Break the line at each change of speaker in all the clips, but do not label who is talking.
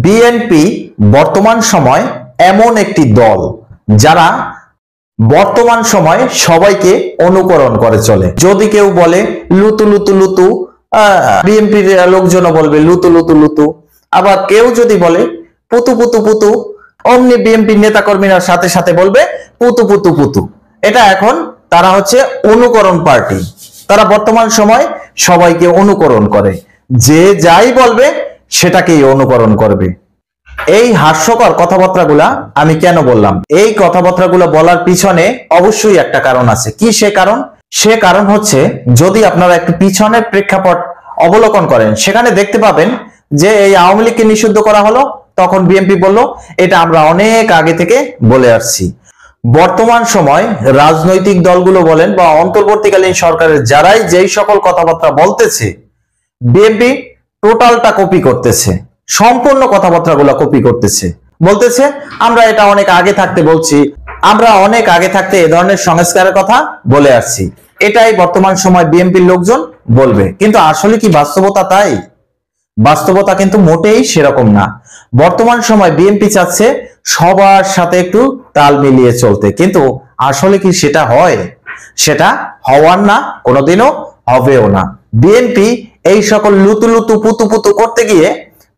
BNP বর্তমান সময় এমন একটি দল যারা বর্তমান সময় সবাইকে অনুকরণ করে চলে। যদি কেউ বলে লুতু লুতু লুতু, বিএনপির লোকজনও বলবে লুতু লুতু লুতু। আবার কেউ যদি বলে পুতু পুতু পুতু, অমনি বিএনপির নেতাকর্মীরা সাথে সাথে বলবে পুতু পুতু পুতু। এটা এখন তারা হচ্ছে অনুকরণ পার্টি। তারা বর্তমান সময় সবাইকে অনুকরণ করে, যে যাই বলবে সেটাকেই অনুকরণ করবে। এই হাস্যকর কথাবার্তাগুলা আমি কেন বললাম? এই কথাবার্তাগুলো বলার পিছনে অবশ্যই একটা কারণ আছে। কি সে কারণ? সে কারণ হচ্ছে, যদি আপনারা একটু পিছনের প্রেক্ষাপট অবলোকন করেন, সেখানে দেখতে পাবেন যে এই আওয়ামী লীগকে নিষিদ্ধ করা হলো, তখন বিএনপি বলল এটা আমরা অনেক আগে থেকে বলে আসছি। বর্তমান সময় রাজনৈতিক দলগুলো বলেন বা অন্তর্বর্তীকালীন সরকারের যারাই যেই সকল কথাবার্তা বলতেছে, বিএনপি টোটালটা কপি করতেছে, সম্পূর্ণ কথাবার্তাগুলো কপি করতেছে। বলতেছে আমরা এটা অনেক আগে থাকতে বলছি, আমরা অনেক আগে থাকতে এ ধরনের সংস্কারের কথা বলে আসছি। এটাই বর্তমান সময় বিএনপির লোকজন বলবে। কিন্তু আসলে কি বাস্তবতা তাই? বাস্তবতা কিন্তু মোটেই সেরকম না। বর্তমান সময় বিএনপি চাচ্ছে সবার সাথে একটু তাল মিলিয়ে চলতে, কিন্তু আসলে কি সেটা হয়? সেটা হওয়ার না, কোনোদিনও হবেও না। বিএনপি এই সকল লুতু লুতু পুতু পুতু করতে গিয়ে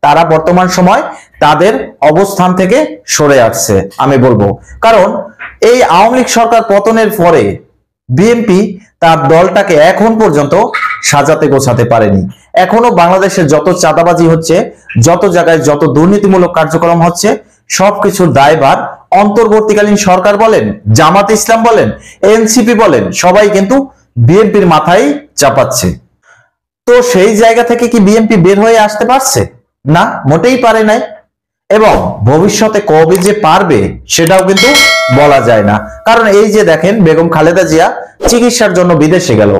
তারা বর্তমান সময় তাদের অবস্থান থেকে সরে আসছে আমি বলবো। কারণ এই আওয়ামী লীগ সরকার পতনের পরে বিএনপি তার দলটাকে এখন পর্যন্ত সাজাতে গোছাতে পারেনি। এখনো বাংলাদেশের যত চাঁদাবাজি হচ্ছে, যত জায়গায় যত দুর্নীতিমূলক কার্যক্রম হচ্ছে, সবকিছুর দায়ভার অন্তর্বর্তীকালীন সরকার বলেন, জামাত ইসলাম বলেন, এনসিপি বলেন, সবাই কিন্তু বিএনপির মাথায় চাপাচ্ছে। তো সেই জায়গা থেকে কি বিএনপি বের হয়ে আসতে পারছে? না, মোটেই পারে নাই। এবং ভবিষ্যতে কবে যে পারবে সেটাও কিন্তু বলা যায় না। কারণ এই যে দেখেন, বেগম খালেদা জিয়া চিকিৎসার জন্য বিদেশে গেল,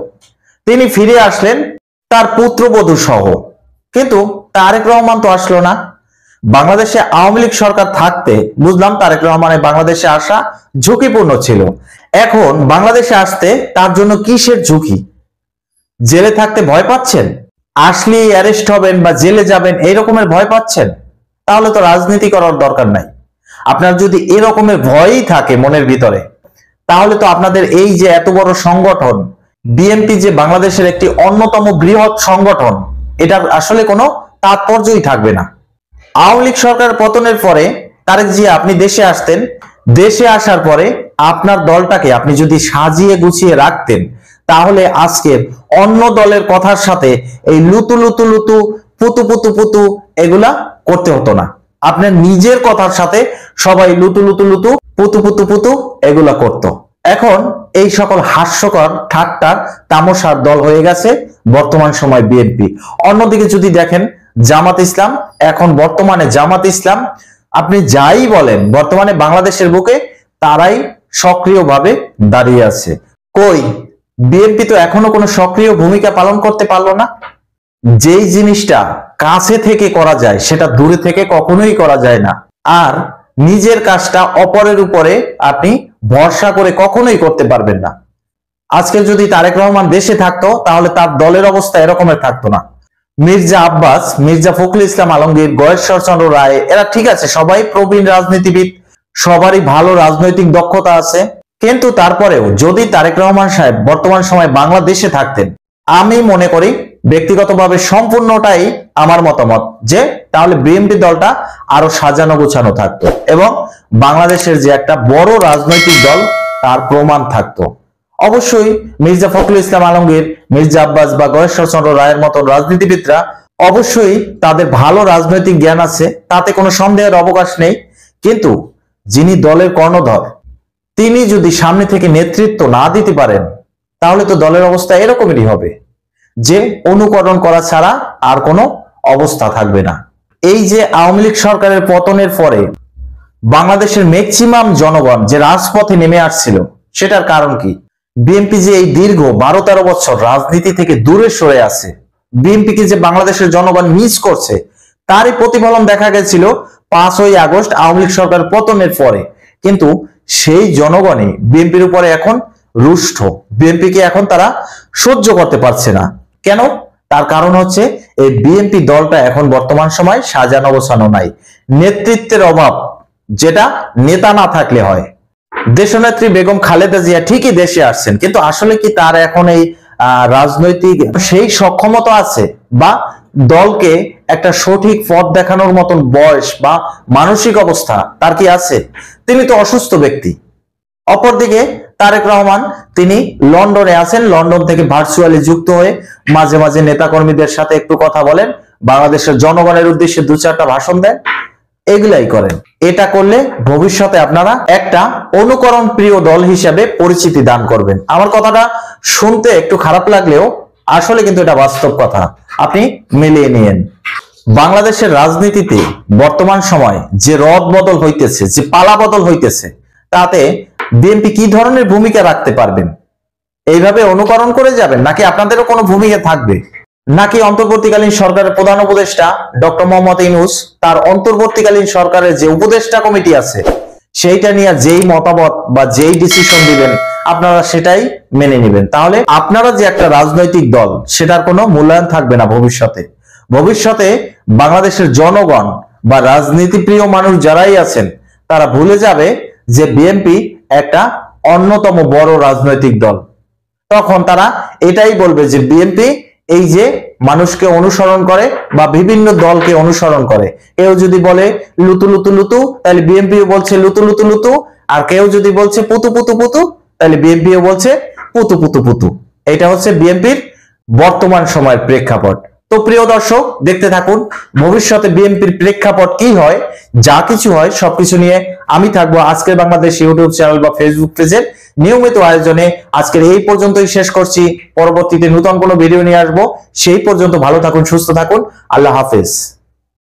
তিনি ফিরে আসলেন তার পুত্রবধূ সহ, কিন্তু তারেক রহমান তো আসলো না। বাংলাদেশে আওয়ামী লীগ সরকার থাকতে বুঝলাম তারেক রহমানের বাংলাদেশে আসা ঝুঁকিপূর্ণ ছিল। এখন বাংলাদেশে আসতে তার জন্য কিসের ঝুঁকি? জেলে থাকতে ভয় পাচ্ছেন? আসলে অ্যারেস্ট হবেন বা জেলে যাবেন এই রকমের ভয় পাচ্ছেন? তাহলে তো রাজনীতি করার দরকার নাই। আপনার যদি এরকমের ভয়ই থাকে মনের ভিতরে, তাহলে তো আপনাদের এই যে এত বড় সংগঠন বিএনপি, যে বাংলাদেশের একটি অন্যতম বৃহৎ সংগঠন, এটার আসলে কোনো তাৎপর্যই থাকবে না। আওয়ামী লীগ সরকার পতনের পরে তারেক জিয়া আপনি দেশে আসতেন, দেশে আসার পরে আপনার দলটাকে আপনি যদি সাজিয়ে গুছিয়ে রাখতেন, তাহলে আজকে অন্য দলের কথার সাথে এই লুতু লুতু লুতু পুতু পুতু পুতু এগুলা করতে হতো না। আপনার নিজের কথার সাথে সবাই লুতু লুতু লুতু পুতু পুতু পুতু এগুলা করত। এখন এই সকল হাস্যকর ঠাট্টার তামাশার দল হয়ে গেছে বর্তমান সময় বিএনপি। অন্যদিকে যদি দেখেন জামাত ইসলাম, এখন বর্তমানে জামাত ইসলাম আপনি যাই বলেন, বর্তমানে বাংলাদেশের বুকে তারাই সক্রিয়ভাবে দাঁড়িয়ে আছে। কই, বিএনপি তো এখনো কোনো সক্রিয় ভূমিকা পালন করতে পারলো না। যেই জিনিসটা কাছে থেকে করা যায় সেটা দূরে থেকে কখনোই করা যায় না। আর নিজের কাজটা অপরের উপরে আপনি ভরসা করে কখনোই করতে পারবেন না। আজকে যদি তারেক রহমান দেশে থাকতো, তাহলে তার দলের অবস্থা এরকমের থাকতো না। মির্জা আব্বাস, মির্জা ফখরুল ইসলাম আলমগীর, গয়েশ্বরচন্দ্র রায়, এরা ঠিক আছে, সবাই প্রবীণ রাজনীতিবিদ, সবারই ভালো রাজনৈতিক দক্ষতা আছে। কিন্তু তারপরেও যদি তারেক রহমান সাহেব বর্তমান সময় বাংলাদেশে থাকতেন, আমি মনে করি ব্যক্তিগতভাবে সম্পূর্ণটাই আমার মতামত যে তাহলে বিএনপি দলটা আরো সাজানো গোছানো থাকতো এবং বাংলাদেশের যে একটা বড় রাজনৈতিক দল তার প্রমাণ থাকতো। অবশ্যই মির্জা ফখরুল ইসলাম আলমগীর, মির্জা আব্বাস বা গয়েশ্বরচন্দ্র রায়ের মতো রাজনীতিবিদরা অবশ্যই তাদের ভালো রাজনৈতিক জ্ঞান আছে, তাতে কোনো সন্দেহের অবকাশ নেই। কিন্তু যিনি দলের কর্ণধর, তিনি যদি সামনে থেকে নেতৃত্ব না দিতে পারেন, তাহলে তো দলের অবস্থা এরকমেরই হবে যে অনুকরণ করা ছাড়া আর কোনো অবস্থা থাকবে না। এই যে আওয়ামী লীগ সরকারের পতনের পরে বাংলাদেশের ম্যাক্সিমাম জনগণ যে রাজপথে নেমে আসছিল, সেটার কারণ কি? বিএনপি যে এই দীর্ঘ 12-13 বছর রাজনীতি থেকে দূরে সরে আছে, বিএনপিকে যে বাংলাদেশের জনগণ মিস করছে, তারই প্রতিফলন দেখা গেছিল 5ই আগস্ট আওয়ামী লীগ সরকার পতনের পরে। কিন্তু সেই জনগণই বিএনপির উপরে এখন রুষ্ট, বিএনপিকে এখন তারা সহ্য করতে পারছে না। কেন? তার কারণ হচ্ছে এই বিএনপি দলটা এখন বর্তমান সময় সাজানো গোছানো নাই, নেতৃত্বের অভাব, যেটা নেতা না থাকলে হয়। দেশনেত্রী বেগম খালেদা জিয়া ঠিকই দেশে আসছেন, কিন্তু আসলে কি তার এখন এই রাজনৈতিক সেই সক্ষমতা আছে বা দলকে একটা সঠিক পথ দেখানোর মতন বয়স বা মানসিক অবস্থা তার কি আছে? তিনি তো অসুস্থ ব্যক্তি। অপরদিকে তারেক রহমান তিনি লন্ডনে আছেন, লন্ডন থেকে ভার্চুয়ালি যুক্ত হয়ে মাঝে মাঝে নেতাকর্মীদের সাথে একটু কথা বলেন, বাংলাদেশের জনগণের উদ্দেশ্যে দু চারটা ভাষণ দেন, এগুলাই করেন। এটা করলে ভবিষ্যতে আপনারা একটা অনুকরণ প্রিয় দল হিসেবে পরিচিতি দান করবেন। আমার কথাটা শুনতে একটু খারাপ লাগলেও আসলে কিন্তু এটা বাস্তব কথা, আপনি মিলিয়ে নিয়েন। বাংলাদেশের রাজনীতিতে বর্তমান সময় যে রদ বদল হইতেছে, যে পালা বদল হইতেছে, তাতে বিএনপি কি ধরনের ভূমিকা রাখতে পারবেন? এইভাবে অনুকরণ করে যাবেন, নাকি আপনাদেরও কোনো ভূমিকা থাকবে? নাকি অন্তর্বর্তীকালীন সরকারের প্রধান উপদেষ্টা ডক্টর মোহাম্মদ ইউনূস তার অন্তর্বর্তীকালীন সরকারের যে উপদেষ্টা কমিটি আছে সেইটা নিয়ে যেই মতামত বা যেই ডিসিশন দিবেন আপনারা সেটাই মেনে নেবেন? তাহলে আপনারা যে একটা রাজনৈতিক দল সেটার কোনো মূল্যায়ন থাকবে না ভবিষ্যতে। ভবিষ্যতে বাংলাদেশের জনগণ বা রাজনীতি প্রিয় মানুষ যারাই আছেন তারা ভুলে যাবে যে বিএনপি একটা অন্যতম বড় রাজনৈতিক দল। তখন তারা এটাই বলবে যে বিএনপি এই যে মানুষকে অনুসরণ করে বা বিভিন্ন দলকে অনুসরণ করে। কেউ যদি বলে লুতু লুতু লুতু, তাহলে বিএনপিও বলছে লুতু লুতু লুতু। আর কেউ যদি বলছে পুতু পুতু পুতু, তাহলে বিএনপিও বলছে পুতু পুতু পুতু। এটা হচ্ছে বিএনপির বর্তমান সময়ের প্রেক্ষাপট। তো প্রিয় দর্শক, দেখতে থাকুন ভবিষ্যতে বিএনপির প্রেক্ষাপট কি হয়। যা কিছু হয় সবকিছু নিয়ে আমি থাকবো আজকের বাংলাদেশ ইউটিউব চ্যানেল বা ফেসবুক পেজের নিয়মিত আয়োজনে। আজকের এই পর্যন্তই শেষ করছি, পরবর্তীতে নতুন কোনো ভিডিও নিয়ে আসবো। সেই পর্যন্ত ভালো থাকুন, সুস্থ থাকুন, আল্লাহ হাফেজ।